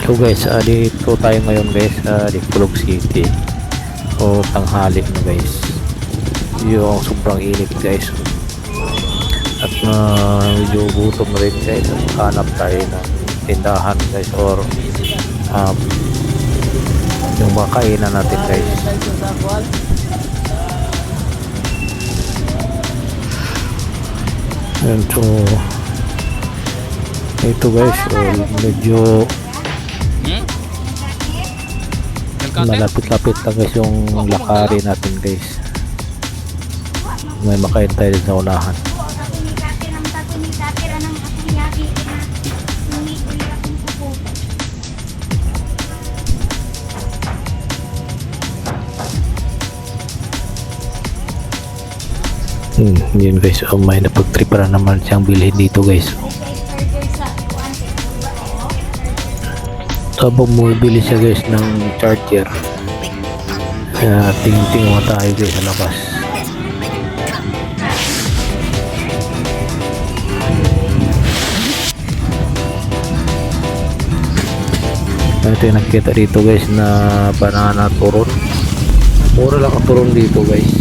So guys, dito tayo ngayon guys sa Dikulog City. O tanghali na guys. Yung sobrang init guys. At medyo gutom rin guys. Hanap tayo ng tindahan guys or yung makainan natin guys. And so ito guys, medyo malapit-lapit lang guys yung lakari natin guys. May makain tayo din sa unahan. Yun guys, may napagtripa na naman siyang bilhin dito guys. Habang bumibili siya guys ng charger, tingin-tingin mo tayo guys sa labas. Ito yung nakikita dito guys na banana turon. Mura lang ang turon dito guys.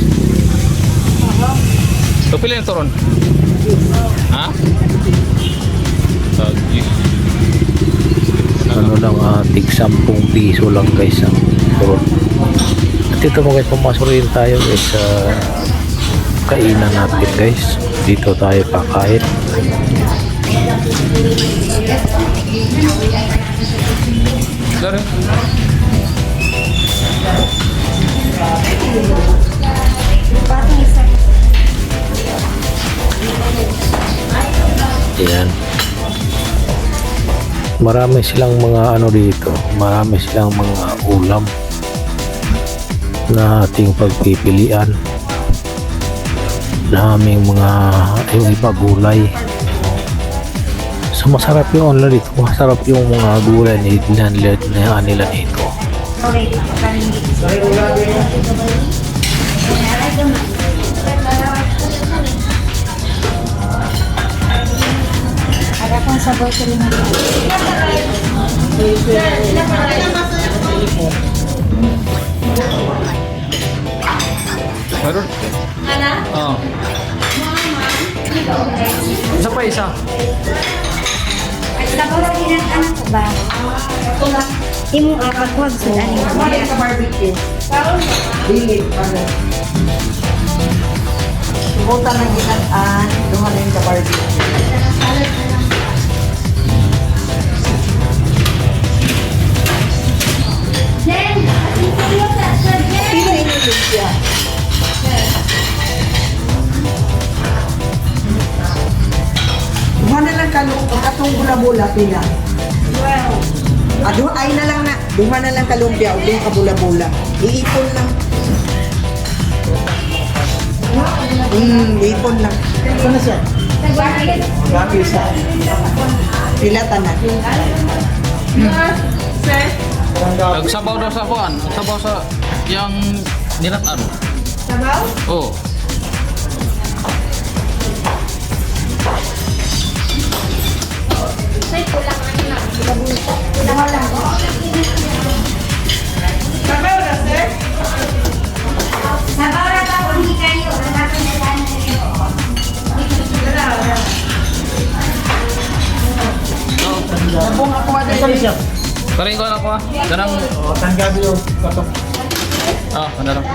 So pila yung turon? Ha? Ano lang, tig 10 piso lang guys ang turon. At ito mo guys, pumasok rin tayo guys sa kainan natin guys. Dito tayo kakain. Sorry. Yan. Marami silang mga ano dito, marami silang mga ulam na ating pagpipilian. Daming mga yung iba gulay. So masarap yung ano dito, masarap yung mga gulay nila dito. Ada pang sabaw sa limang. Meron? Oo. Isa pa isa. Sabaw sa limang anak ko ba? Imo apat wag sa dani. Sa barbecue. Dili para. Subutan ng ginaan, dumanin sa barbecue. Pila inulog siya? Duha na lang katong bula-bula pila. Ay na lang na, duha na lang kalumpia o duha ka bula-bula. Iipon lang. Iipon lang. Ano siya? Gabi sa pila tanan. Nagsabaw daw sa kuan. Sabaw sa yang nilatan. Sabaw? Oo. Sabaw na, sir? Sabaw ra ba kung hindi kayo? Nagkakaroon na dani kayo. Sabong ako na siya. Karing ko na ko ah. Ganang Tanggabi yung katok. ano lang.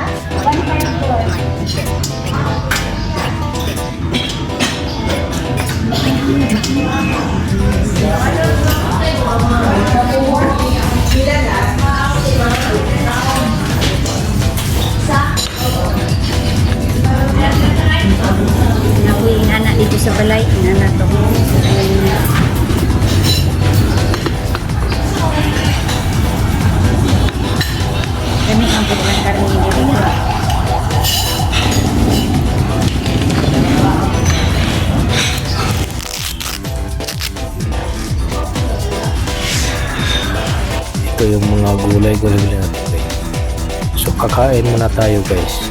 Nakuy inana dito sa balay, inana to. Kami ang pulang karni dito. Ito yung mga gulay natin guys. So kakain muna tayo guys.